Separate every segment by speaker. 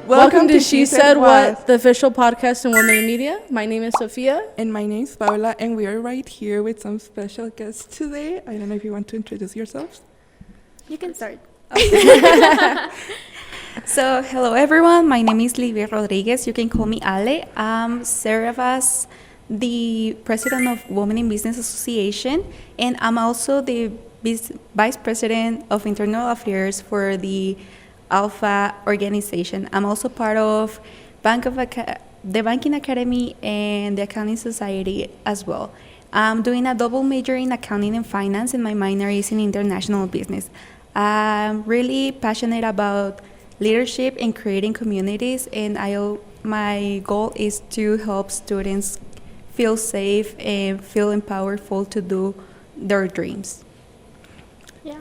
Speaker 1: Welcome to She Said What, the official podcast in women in media. My name is Sophia.
Speaker 2: And my name is Paula, and we are right here with some special guests today. I don't know if you want to introduce yourselves.
Speaker 3: You can start.
Speaker 4: So, hello everyone. My name is Livia Rodriguez. You can call me Ale. I'm serve as the president of Women in Business Association, and I'm also the vice president of internal affairs for the ALPFA organization. I'm also part of the Banking Academy and the Accounting Society as well. I'm doing a double major in accounting and finance, and my minor is in international business. I'm really passionate about leadership and creating communities, and my goal is to help students feel safe and feel empowered to do their dreams.
Speaker 3: Yeah.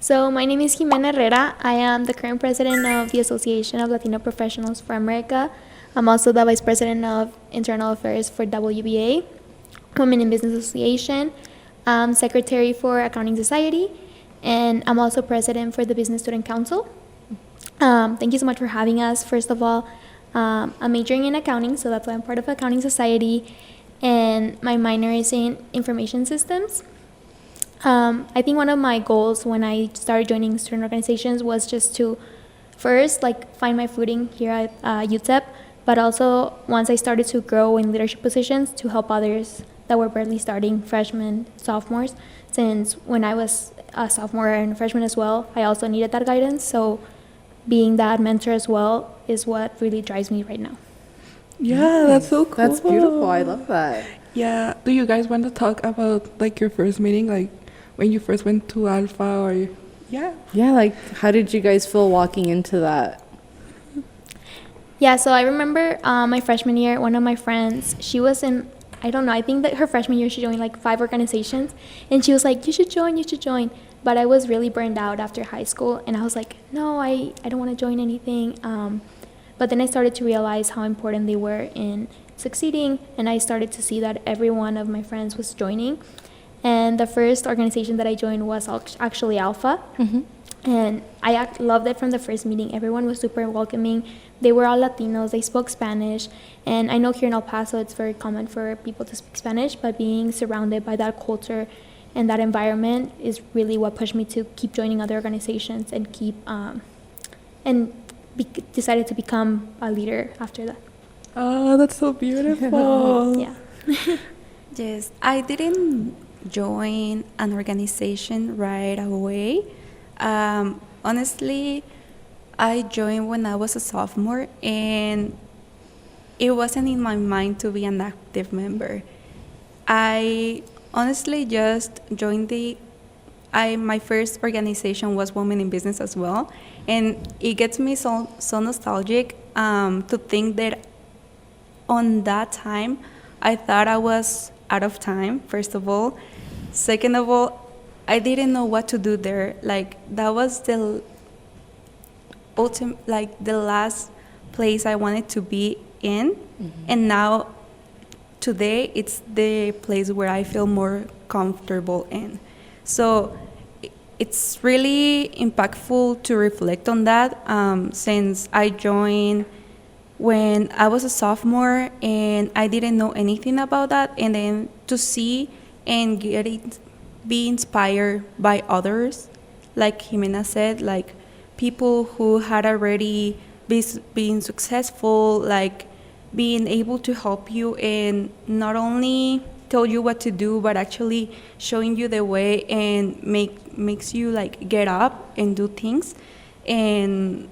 Speaker 3: So my name is Ximena Herrera. I am the current president of the Association of Latino Professionals for America. I'm also the vice president of internal affairs for WBA, Women in Business Association. I'm secretary for Accounting Society, and I'm also president for the Business Student Council. Thank you so much for having us. First of all, I'm majoring in accounting, so that's why I'm part of Accounting Society, and my minor is in information systems. I think one of my goals when I started joining student organizations was just to first find my footing here at UTEP, but also once I started to grow in leadership positions to help others that were barely starting, freshmen, sophomores, since when I was a sophomore and freshman as well, I also needed that guidance. So being that mentor as well is what really drives me right now.
Speaker 2: Yeah, that's so cool.
Speaker 1: That's beautiful. I love that.
Speaker 2: Yeah. Do you guys want to talk about your first meeting, when you first went to Alpha, or yeah?
Speaker 1: Yeah, how did you guys feel walking into that?
Speaker 3: Yeah, so I remember my freshman year, one of my friends, she was in, I don't know, I think that her freshman year she joined 5 organizations, and she was like, you should join. But I was really burned out after high school, and I was like, no, I don't want to join anything. But then I started to realize how important they were in succeeding, and I started to see that every one of my friends was joining. And the first organization that I joined was actually ALPFA. Mm-hmm. And I loved it from the first meeting. Everyone was super welcoming. They were all Latinos. They spoke Spanish. And I know here in El Paso it's very common for people to speak Spanish, but being surrounded by that culture and that environment is really what pushed me to keep joining other organizations and decided to become a leader after that.
Speaker 2: Oh, that's so beautiful.
Speaker 3: Yeah.
Speaker 4: Yes, I didn't join an organization right away. Honestly, I joined when I was a sophomore, and it wasn't in my mind to be an active member. I honestly just joined my first organization was Women in Business as well, and it gets me so nostalgic to think that on that time I thought I was out of time, first of all. Second of all, I didn't know what to do there. That was the the last place I wanted to be in. Mm-hmm. And now today it's the place where I feel more comfortable in. So it's really impactful to reflect on that, since I joined when I was a sophomore and I didn't know anything about that, and then to see and be inspired by others, like Ximena said, people who had already been successful, being able to help you and not only tell you what to do, but actually showing you the way and makes you get up and do things. And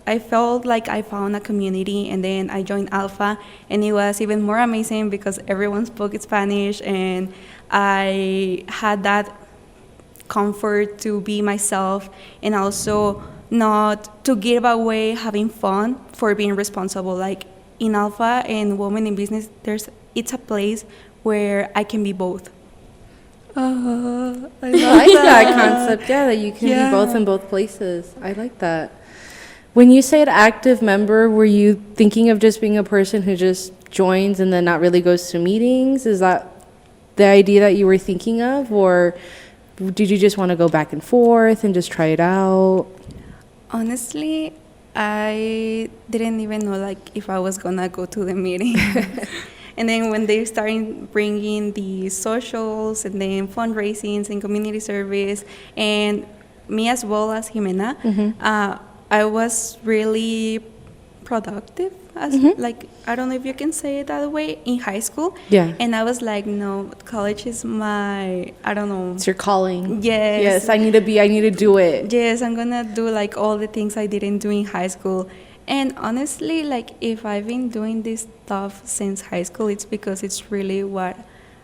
Speaker 4: I felt like I found a community, and then I joined ALPFA, and it was even more amazing because everyone spoke Spanish, and I had that comfort to be myself, and also not to give away having fun for being responsible. In ALPFA and Women in Business, it's a place where I can be both.
Speaker 2: I
Speaker 1: like that concept, that you can be both in both places. I like that. When you say an active member, were you thinking of just being a person who just joins and then not really goes to meetings? Is that the idea that you were thinking of, or did you just want to go back and forth and just try it out?
Speaker 4: Honestly, I didn't even know like if I was gonna go to the meeting. And then when they started bringing the socials and then fundraisings and community service, and me as well as Ximena, I was really productive. As like, I don't know if you can say it that way, in high school.
Speaker 1: Yeah.
Speaker 4: And I was like, no, college is my, I don't know.
Speaker 1: It's your calling.
Speaker 4: Yes.
Speaker 1: Yes, I need to do it.
Speaker 4: Yes, I'm gonna do like all the things I didn't do in high school. And honestly, like if I've been doing this stuff since high school, it's because it's really what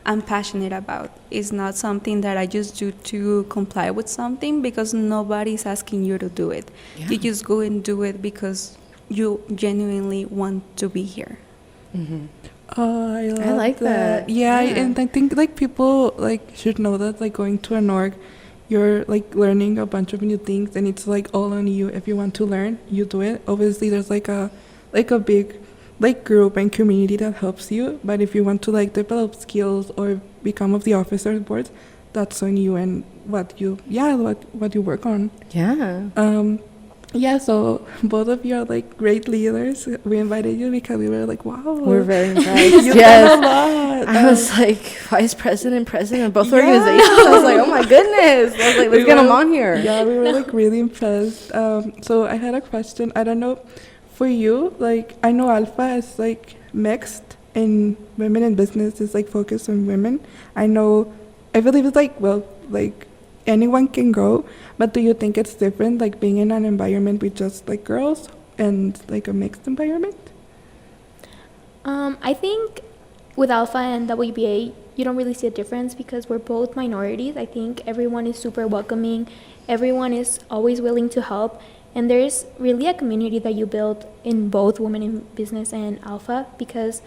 Speaker 4: I'm passionate about. It's not something that I just do to comply with something, because nobody's asking you to do it.
Speaker 1: Yeah.
Speaker 4: You just go and do it because you genuinely want to be here.
Speaker 2: Oh, I love
Speaker 1: like that.
Speaker 2: Yeah,
Speaker 1: Yeah.
Speaker 2: and I think like people like should know that like going to an org, you're like learning a bunch of new things, and it's like all on you. If you want to learn, you do it. Obviously, there's like a big like group and community that helps you. But if you want to like develop skills or become of the officers boards, that's on you and what you work on.
Speaker 1: Yeah.
Speaker 2: Yeah, so both of you are like great leaders. We invited you because we were like, wow.
Speaker 1: We're very impressed.
Speaker 2: You've
Speaker 1: Yes.
Speaker 2: done a lot.
Speaker 1: I was like vice president, president of both
Speaker 2: Yeah.
Speaker 1: organizations. I was like, oh my goodness. I was like, let's get them on here.
Speaker 2: Yeah, we were like really impressed. So I had a question. I don't know, for you, like I know ALPFA is like mixed, and women in business is like focused on women. I believe it's like, well, like anyone can go, but do you think it's different, like being in an environment with just like girls and like a mixed environment?
Speaker 3: I think with Alpha and WBA, you don't really see a difference because we're both minorities. I think everyone is super welcoming. Everyone is always willing to help. And there's really a community that you build in both Women in Business and Alpha, because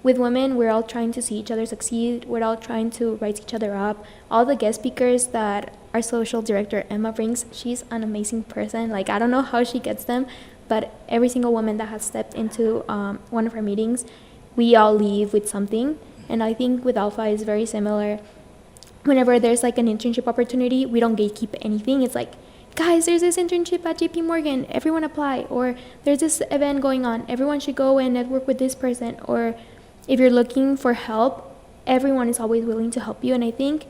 Speaker 3: with women, we're all trying to see each other succeed. We're all trying to rise each other up. All the guest speakers that our social director, Emma, brings, she's an amazing person. Like, I don't know how she gets them, but every single woman that has stepped into one of her meetings, we all leave with something. And I think with Alpha is very similar. Whenever there's like an internship opportunity, we don't gatekeep anything. It's like, guys, there's this internship at JP Morgan, everyone apply. Or there's this event going on, everyone should go and network with this person. Or if you're looking for help, everyone is always willing to help you. And I think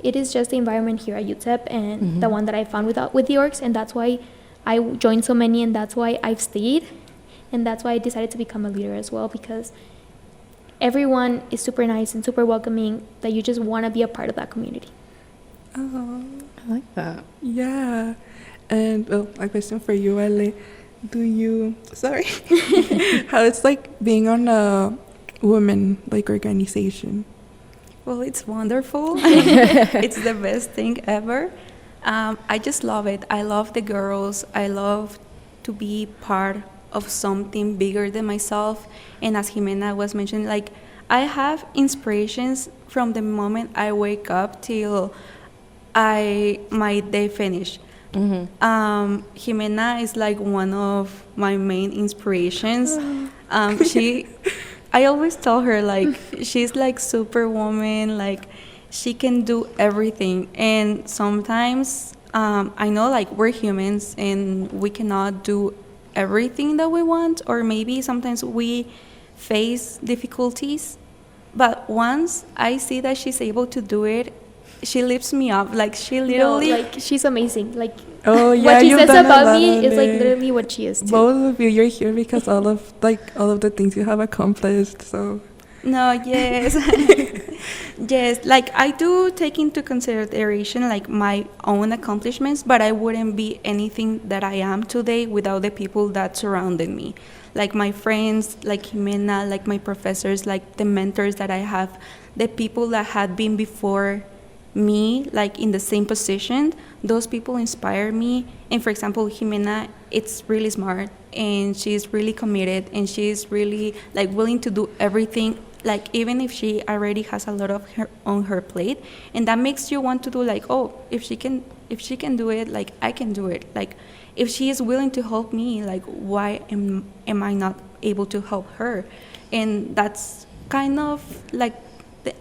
Speaker 3: it is just the environment here at UTEP and the one that I found with the orgs, and that's why I joined so many, and that's why I've stayed, and that's why I decided to become a leader as well, because everyone is super nice and super welcoming, that you just want to be a part of that community.
Speaker 2: Oh,
Speaker 1: I like that.
Speaker 2: yeah. And well, a question for you, Ale. How it's like being on a women like organization?
Speaker 4: Well, it's wonderful. It's the best thing ever. I just love it. I love the girls. I love to be part of something bigger than myself. And as Ximena was mentioning, like, I have inspirations from the moment I wake up till my day finish. Ximena is like one of my main inspirations. I always tell her, like, she's like superwoman, like she can do everything. And sometimes I know, like, we're humans and we cannot do everything that we want, or maybe sometimes we face difficulties. But once I see that she's able to do it, she lifts me up. Like, she literally...
Speaker 3: No, like, she's amazing. Like,
Speaker 2: Oh yeah,
Speaker 3: what she
Speaker 2: you've
Speaker 3: says
Speaker 2: done a
Speaker 3: about
Speaker 2: lot,
Speaker 3: me is like
Speaker 2: Ale.
Speaker 3: literally what she is too.
Speaker 2: Both of you, you're here because all of the things you have accomplished. So
Speaker 4: No, yes. Yes, like, I do take into consideration like my own accomplishments, but I wouldn't be anything that I am today without the people that surrounded me. Like my friends, like Ximena, like my professors, like the mentors that I have, the people that had been before me, like in the same position, those people inspire me. And for example, Ximena, it's really smart and she's really committed and she's really like willing to do everything, like even if she already has a lot of her on her plate, and that makes you want to do like, oh, if she can do it, like I can do it. Like if she is willing to help me, like why am I not able to help her? And that's kind of like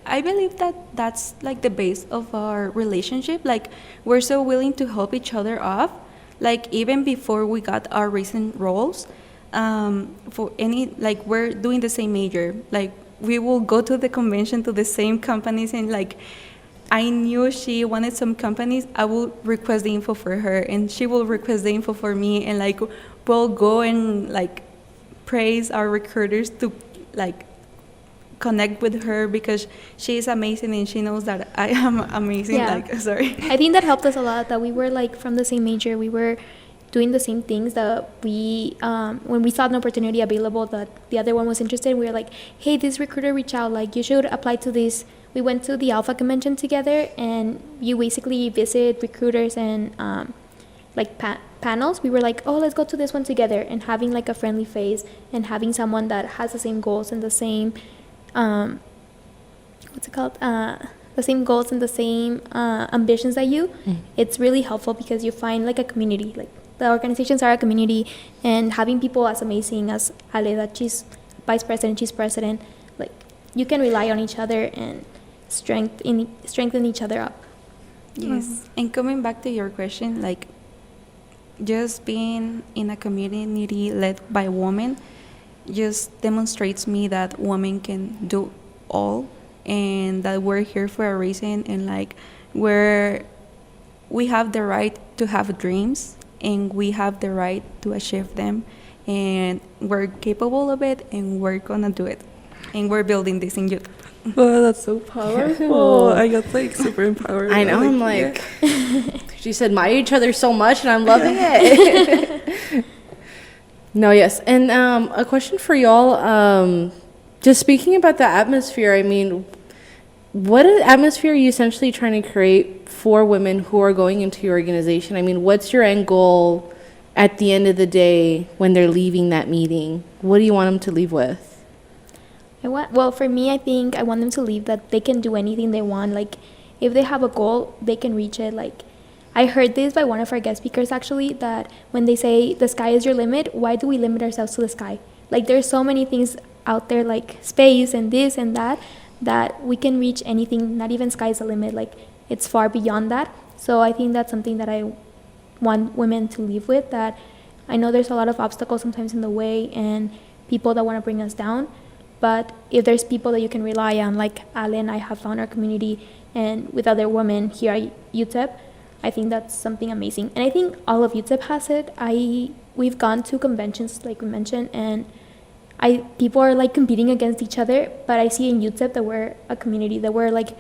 Speaker 4: I believe that that's like the base of our relationship. Like we're so willing to help each other up. like even before we got our recent roles, for any, like we're doing the same major, like we will go to the convention to the same companies, and like I knew she wanted some companies, I will request the info for her, and she will request the info for me, and like we'll go and like praise our recruiters to like connect with her because she is amazing and she knows that I am amazing.
Speaker 3: Yeah.
Speaker 4: Like, sorry.
Speaker 3: I think that helped us a lot that we were like from the same major. We were doing the same things that we, when we saw an opportunity available that the other one was interested, we were like, hey, this recruiter reached out, like you should apply to this. We went to the ALPFA convention together, and you basically visit recruiters and like panels. We were like, oh, let's go to this one together, and having like a friendly face and having someone that has the same goals and the same what's it called? The same goals and the same ambitions that you. It's really helpful because you find like a community. Like the organizations are a community, and having people as amazing as Ale, that she's vice president, she's president, like you can rely on each other and strengthen each other up.
Speaker 4: Yes. And coming back to your question, like just being in a community led by women just demonstrates me that women can do all, and that we're here for a reason, and like we have the right to have dreams, and we have the right to achieve them, and we're capable of it, and we're gonna do it, and we're building this in youth.
Speaker 2: Oh, that's so powerful. I got like super empowered.
Speaker 1: I know, I'm like, she said, admire each other so much, and I'm loving it. No, yes. And a question for y'all, just speaking about the atmosphere, I mean, what atmosphere are you essentially trying to create for women who are going into your organization? I mean, what's your end goal at the end of the day when they're leaving that meeting? What do you want them to leave with?
Speaker 3: Well, for me, I think I want them to leave that they can do anything they want. Like, if they have a goal, they can reach it. Like, I heard this by one of our guest speakers, actually, that when they say the sky is your limit, why do we limit ourselves to the sky? Like, there's so many things out there, like space and this and that we can reach anything. Not even sky is the limit. Like, it's far beyond that. So I think that's something that I want women to live with, that I know there's a lot of obstacles sometimes in the way and people that want to bring us down. But if there's people that you can rely on, like Ale and I have found our community, and with other women here at UTEP, I think that's something amazing. And I think all of UTEP has it. We've gone to conventions, like we mentioned, and people are like competing against each other, but I see in UTEP that we're a community, that we're like,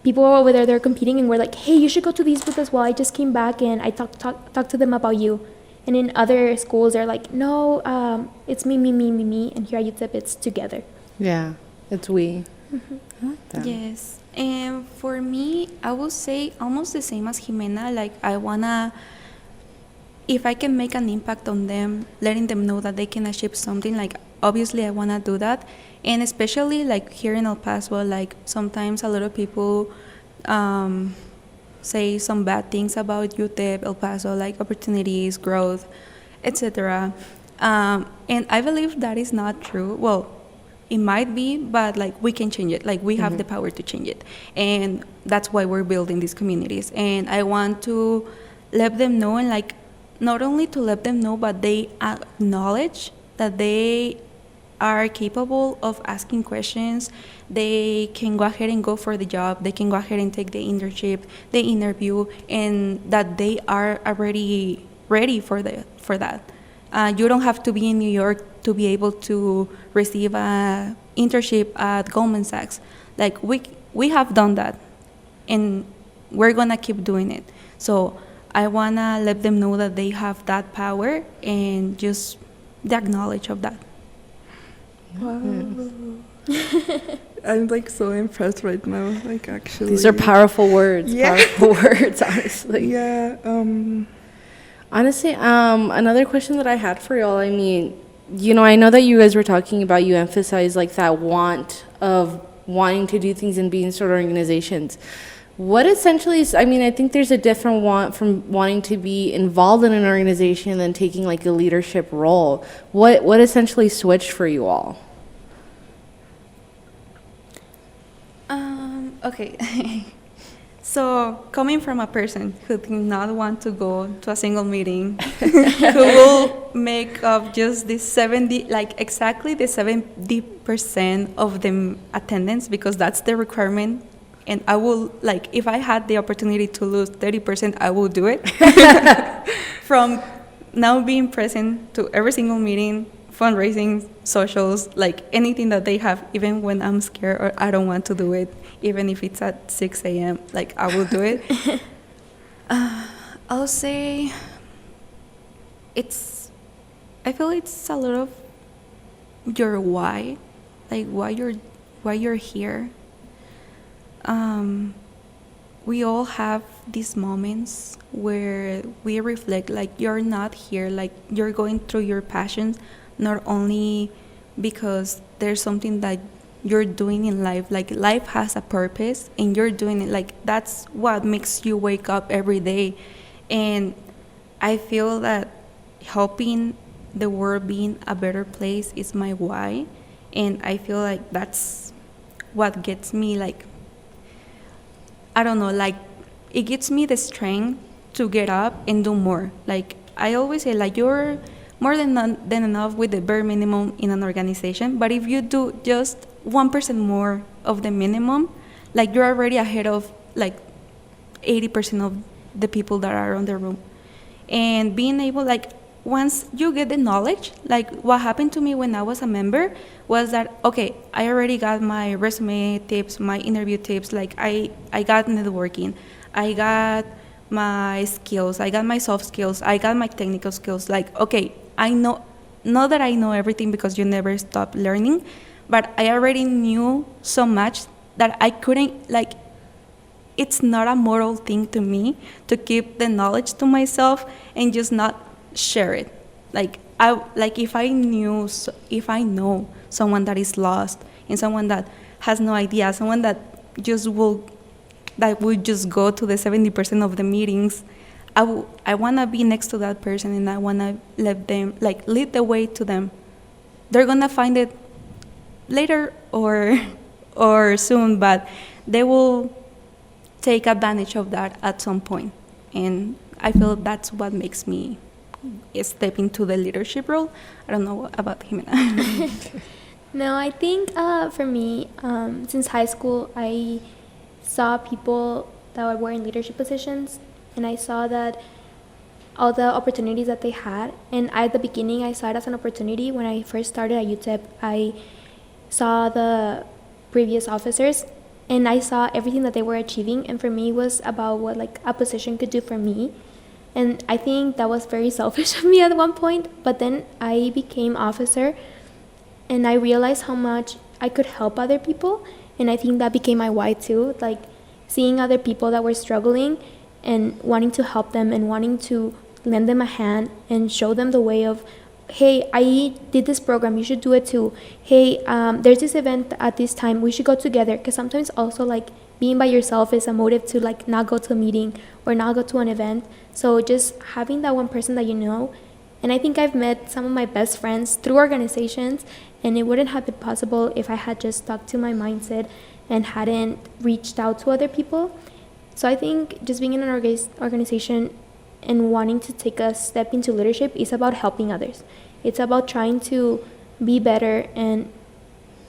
Speaker 3: people are over there, they're competing, and we're like, hey, you should go to these booths as well. I just came back and I talked to them about you. And in other schools, they're like, no, it's me. And here at UTEP, it's together.
Speaker 1: Yeah, it's we.
Speaker 3: Mm-hmm.
Speaker 1: I like that.
Speaker 4: Yes. And for me, I would say almost the same as Ximena. Like, I wanna, if I can make an impact on them, letting them know that they can achieve something, like, obviously I wanna do that. And especially, like, here in El Paso, like, sometimes a lot of people say some bad things about UTEP, El Paso, like opportunities, growth, etc. And I believe that is not true. Well, it might be, but like we can change it. Like we have the power to change it. And that's why we're building these communities. And I want to let them know, and like not only to let them know, but they acknowledge that they are capable of asking questions. They can go ahead and go for the job. They can go ahead and take the internship, the interview, and that they are already ready for that. You don't have to be in New York to be able to receive an internship at Goldman Sachs. Like we have done that, and we're gonna keep doing it. So I wanna let them know that they have that power, and just the knowledge of that.
Speaker 2: Wow. I'm like so impressed right now. Like actually,
Speaker 1: These are powerful words.
Speaker 2: Yeah.
Speaker 1: Powerful words, honestly.
Speaker 2: Yeah.
Speaker 1: Honestly, another question that I had for y'all, I mean, you know, I know that you guys were talking about, you emphasize like that want of wanting to do things and be in sort of organizations. What essentially is, I mean, I think there's a different want from wanting to be involved in an organization than taking like a leadership role. What essentially switched for you all?
Speaker 4: Okay. So, coming from a person who did not want to go to a single meeting, who will make up just this 70, like exactly the 70% of the attendance, because that's the requirement. And I will, like, if I had the opportunity to lose 30%, I will do it. From now being present to every single meeting, fundraising, socials, like anything that they have, even when I'm scared or I don't want to do it, even if it's at 6 a.m., like I will do it. I'll say I feel it's a lot of your why, like why you're here. We all have these moments where we reflect, like you're not here, like you're going through your passions, not only because there's something that you're doing in life, like life has a purpose and you're doing it, like that's what makes you wake up every day. And I feel that helping the world being a better place is my why, and I feel like that's what gets me, like, I don't know, like it gives me the strength to get up and do more. Like I always say, like you're more than enough with the bare minimum in an organization, but if you do just 1% more of the minimum, like you're already ahead of like 80% of the people that are on the room. And being able, like once you get the knowledge, like what happened to me when I was a member was that, okay, I already got my resume tips, my interview tips, like I got networking, I got my skills, I got my soft skills, I got my technical skills. Like, okay, I know, not that I know everything because you never stop learning, but I already knew so much that I couldn't, like, it's not a moral thing to me to keep the knowledge to myself and just not share it. Like if I know someone that is lost and someone that has no idea, someone that would just go to the 70% of the meetings, I want to be next to that person and I want to let them, like, lead the way to them. They're going to find it later or soon, but they will take advantage of that at some point. And I feel that's what makes me step into the leadership role. I don't know about Ximena.
Speaker 3: No, I think for me, since high school, I saw people that were in leadership positions, and I saw that all the opportunities that they had. And at the beginning, I saw it as an opportunity. When I first started at UTEP, I saw the previous officers, and I saw everything that they were achieving. And for me, it was about what like a position could do for me. And I think that was very selfish of me at one point. But then I became officer, and I realized how much I could help other people. And I think that became my why too, like seeing other people that were struggling and wanting to help them and wanting to lend them a hand and show them the way of, hey, I did this program, you should do it too. Hey, there's this event at this time, we should go together. Because sometimes also like being by yourself is a motive to like not go to a meeting or not go to an event. So just having that one person that you know. And I think I've met some of my best friends through organizations, and it wouldn't have been possible if I had just stuck to my mindset and hadn't reached out to other people. So I think just being in an organization and wanting to take a step into leadership is about helping others. It's about trying to be better and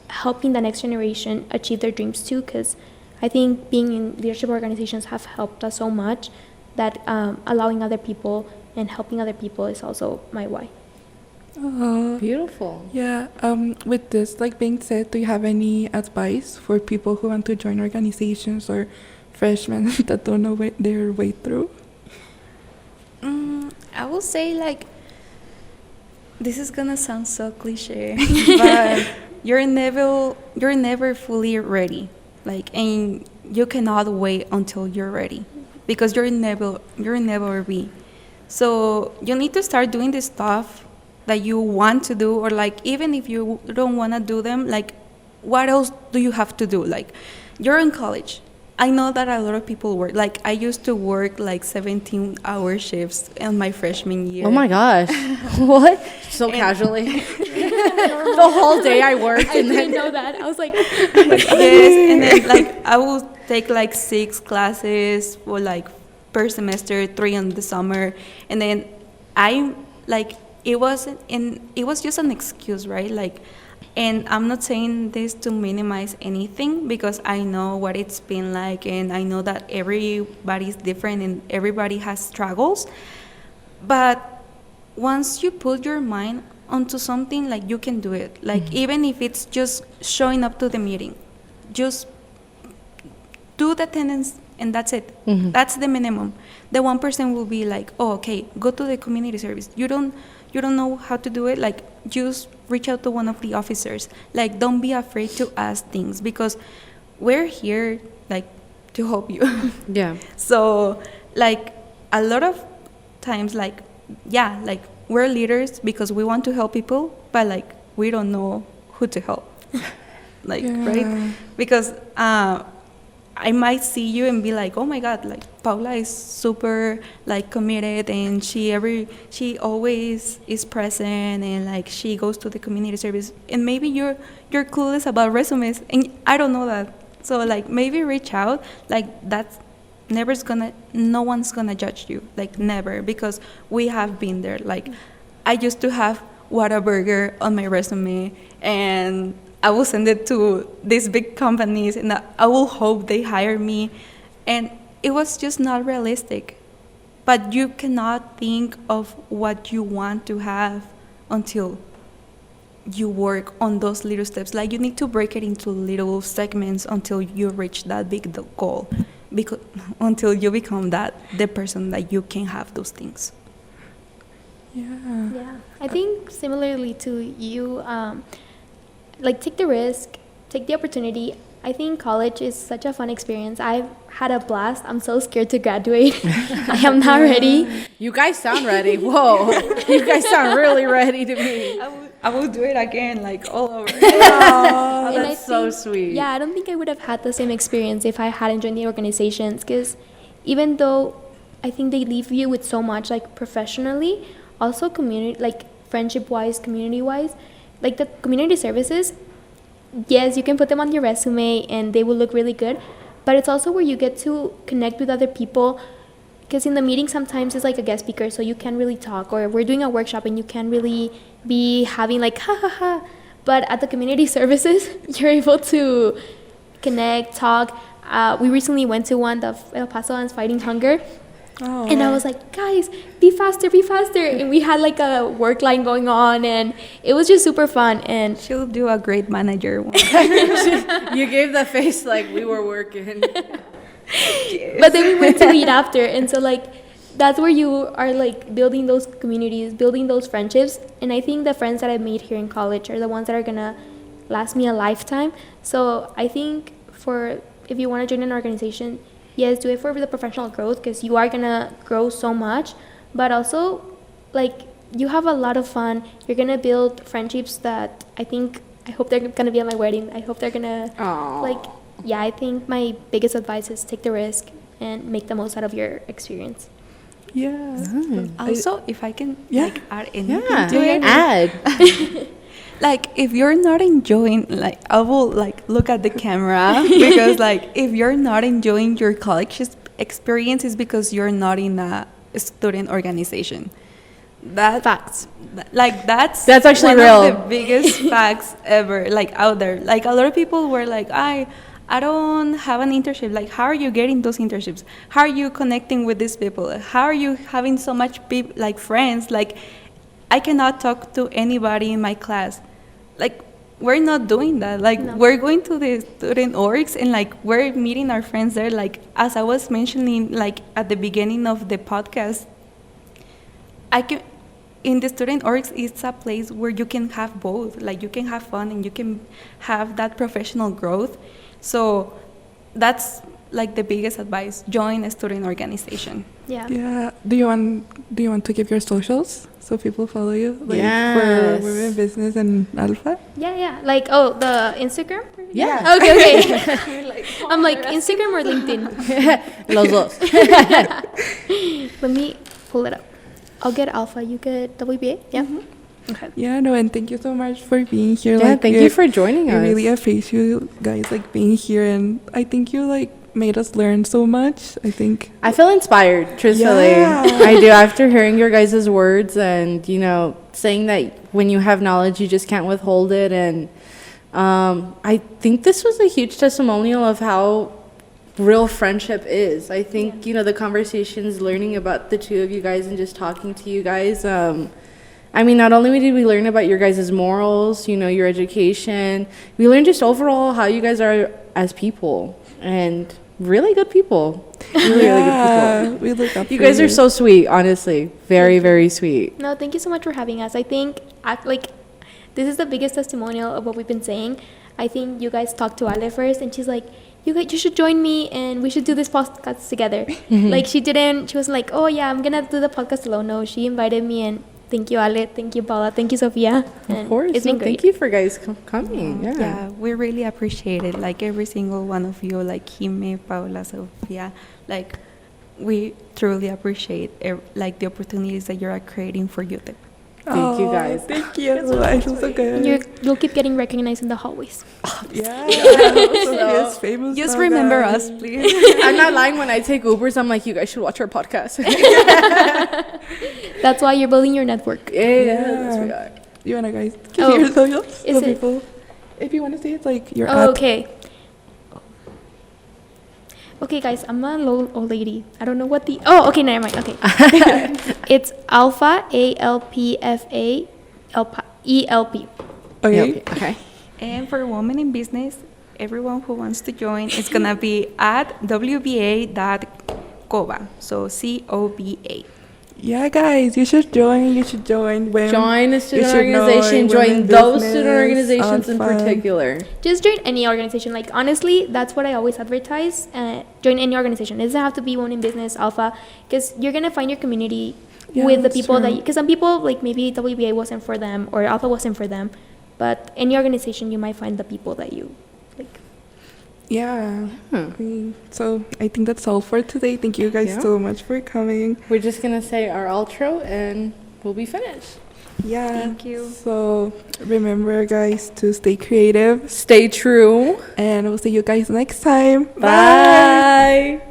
Speaker 3: helping the next generation achieve their dreams too, because I think being in leadership organizations have helped us so much that allowing other people and helping other people is also my why.
Speaker 1: Beautiful.
Speaker 2: Yeah. With this like being said, do you have any advice for people who want to join organizations or freshmen that don't know their way through?
Speaker 4: I will say, like, this is gonna sound so cliche, but you're never fully ready. Like, and you cannot wait until you're ready, because you're never be. So you need to start doing the stuff that you want to do, or like even if you don't want to do them, like what else do you have to do? Like, you're in college. I know that a lot of people work. Like, I used to work like 17-hour shifts in my freshman year.
Speaker 1: Oh my gosh. What? So casually. The whole day I worked.
Speaker 3: I didn't know that. I was like,
Speaker 4: Yes, and then like I will take like 6 classes for like per semester, 3 in the summer, and then I like it was just an excuse, right? Like, and I'm not saying this to minimize anything because I know what it's been like, and I know that everybody's different and everybody has struggles. But once you put your mind onto something, like, you can do it. Like, even if it's just showing up to the meeting, just do the attendance, and that's it. That's the minimum. The 1% will be like, oh, okay, go to the community service. You don't know how to do it, like, just reach out to one of the officers. Like, don't be afraid to ask things, because we're here, like, to help you.
Speaker 1: Yeah.
Speaker 4: So, like, a lot of times, like, yeah, like, we're leaders because we want to help people, but, like, we don't know who to help. Like, right? Because I might see you and be like, oh my God, like, Paula is super, like, committed, and she always is present, and, like, she goes to the community service, and maybe you're clueless about resumes, and I don't know that. So, like, maybe reach out. Like, no one's gonna judge you, like, never, because we have been there. Like, I used to have Whataburger on my resume, and I will send it to these big companies, and I will hope they hire me. And it was just not realistic. But you cannot think of what you want to have until you work on those little steps. Like, you need to break it into little segments until you reach that big goal, because until you become the person that you can have those things.
Speaker 3: Yeah, I think similarly to you, like, take the risk, take the opportunity. I think college is such a fun experience. I've had a blast. I'm so scared to graduate. I am not ready.
Speaker 1: You guys sound ready. Whoa. You guys sound really ready to me.
Speaker 4: I will do it again, like, all over.
Speaker 1: Oh,
Speaker 3: And I
Speaker 1: that's so
Speaker 3: think-
Speaker 1: sweet.
Speaker 3: Yeah, I don't think I would have had the same experience if I hadn't joined the organizations, because even though I think they leave you with so much, like, professionally, also community, like, friendship-wise, community-wise, like, the community services, yes, you can put them on your resume and they will look really good, but it's also where you get to connect with other people, because in the meeting sometimes it's like a guest speaker, so you can't really talk, or we're doing a workshop and you can't really be having like ha ha ha, but at the community services you're able to connect, talk. We recently went to one, the El Pasoans Fighting Hunger. And I was like, guys, be faster, and we had like a work line going on, and it was just super fun. And
Speaker 4: She'll do a great manager.
Speaker 1: You gave the face like we were working.
Speaker 3: but then we went to eat after, and so, like, that's where you are, like, building those communities, building those friendships. And I think the friends that I made here in college are the ones that are gonna last me a lifetime. So I think if you want to join an organization, yes, do it for the professional growth, because you are gonna grow so much, but also, like, you have a lot of fun. You're gonna build friendships that I hope they're gonna be at my wedding. I hope they're gonna like, yeah, I think my biggest advice is take the risk and make the most out of your experience.
Speaker 4: Also, if I can, like, add anything to it.
Speaker 1: Add.
Speaker 4: Like, if you're not enjoying, like, I will, like, look at the camera, because, like, if you're not enjoying your college experience, is because you're not in a student organization.
Speaker 1: Facts.
Speaker 4: Like, that's
Speaker 1: actually
Speaker 4: one
Speaker 1: real.
Speaker 4: of the biggest facts ever, like, out there. Like, a lot of people were like, I don't have an internship. Like, how are you getting those internships? How are you connecting with these people? How are you having so much like, friends? Like, I cannot talk to anybody in my class. Like, we're not doing that. Like, we're going to the student orgs, and, like, we're meeting our friends there. Like, as I was mentioning, like, at the beginning of the podcast, in the student orgs, it's a place where you can have both. Like, you can have fun and you can have that professional growth. So that's, like, the biggest advice: join a student organization.
Speaker 3: Yeah.
Speaker 2: Do you want to give your socials so people follow you? Like,
Speaker 1: Yes.
Speaker 2: For Women Business and Alpha?
Speaker 3: Yeah. Like, oh, the Instagram?
Speaker 1: Yeah.
Speaker 3: Okay. I'm like, Instagram or LinkedIn?
Speaker 1: Los dos.
Speaker 3: Let me pull it up. I'll get Alpha. You get WBA? Yeah. Okay.
Speaker 2: Yeah, no, and thank you so much for being here.
Speaker 1: Yeah,
Speaker 2: like,
Speaker 1: thank you for joining
Speaker 2: I
Speaker 1: us.
Speaker 2: really appreciate you guys, like, being here, and I think you, like, made us learn so much. I think
Speaker 1: I feel inspired, truthfully.
Speaker 2: Yeah.
Speaker 1: I do, after hearing your guys' words and, you know, saying that when you have knowledge, you just can't withhold it. And I think this was a huge testimonial of how real friendship is. I think, you know, the conversations, learning about the two of you guys and just talking to you guys, I mean, not only did we learn about your guys' morals, you know, your education, we learned just overall how you guys are as people, and really good people. Really, really good people.
Speaker 2: We look up
Speaker 1: You
Speaker 2: for
Speaker 1: guys are so sweet, honestly. Very, very sweet.
Speaker 3: No, thank you so much for having us. I think, like, this is the biggest testimonial of what we've been saying. I think you guys talked to Ale first, and she's like, you should join me, and we should do this podcast together. Like, she wasn't like, oh, yeah, I'm going to do the podcast alone. No, she invited me, and thank you, Ale. Thank you, Paula. Thank you, Sophia.
Speaker 1: Of course.
Speaker 3: It's been
Speaker 1: No,
Speaker 3: great.
Speaker 1: thank you for guys coming. Yeah.
Speaker 4: Yeah, we really appreciate it. Like every single one of you, like Xime, Paula, Sofia, like we truly appreciate like the opportunities that you are creating for youth.
Speaker 1: Thank you, guys.
Speaker 2: Thank you. I feel so good.
Speaker 3: And you'll keep getting recognized in the hallways.
Speaker 2: Yeah. Sophia's famous.
Speaker 4: Just
Speaker 2: now,
Speaker 4: remember
Speaker 2: guys.
Speaker 4: us, please.
Speaker 1: I'm not lying. When I take Ubers, I'm like, you guys should watch our podcast.
Speaker 3: That's why you're building your network.
Speaker 1: Yeah, that's what we are.
Speaker 2: You wanna guys
Speaker 3: Oh,
Speaker 2: give your socials?
Speaker 3: is
Speaker 2: So
Speaker 3: it-
Speaker 2: people, if you wanna say it's like your
Speaker 3: Oh,
Speaker 2: app.
Speaker 3: okay. Okay, guys, I'm a old lady. I don't know what the... Oh, okay, never mind. Okay. It's ALPFA, ALPFA, ELP.
Speaker 2: Okay.
Speaker 1: Okay.
Speaker 4: And for Women in Business, everyone who wants to join is gonna be at wba.coba. So COBA.
Speaker 2: Yeah, guys, you should join. You should join.
Speaker 1: Join a
Speaker 2: You
Speaker 1: student
Speaker 2: should
Speaker 1: organization.
Speaker 2: join
Speaker 1: Join
Speaker 2: women
Speaker 1: those
Speaker 2: business,
Speaker 1: student organizations in
Speaker 2: ALPFA.
Speaker 1: particular.
Speaker 3: Just join any organization. Like, honestly, that's what I always advertise. Join any organization. It doesn't have to be Women in Business, Alpha, because you're going to find your community
Speaker 2: Yeah,
Speaker 3: with the
Speaker 2: that's
Speaker 3: people
Speaker 2: true.
Speaker 3: because some people, like, maybe WBA wasn't for them or Alpha wasn't for them. But any organization, you might find the people that you like.
Speaker 2: Yeah.
Speaker 1: Hmm.
Speaker 2: So I think that's all for today. Thank you guys
Speaker 1: Yeah.
Speaker 2: so much for coming.
Speaker 1: We're just gonna say our outro and we'll be finished.
Speaker 2: Yeah.
Speaker 4: Thank you.
Speaker 2: So remember, guys, to stay creative,
Speaker 1: Stay true.
Speaker 2: and we'll see you guys next time.
Speaker 1: Bye.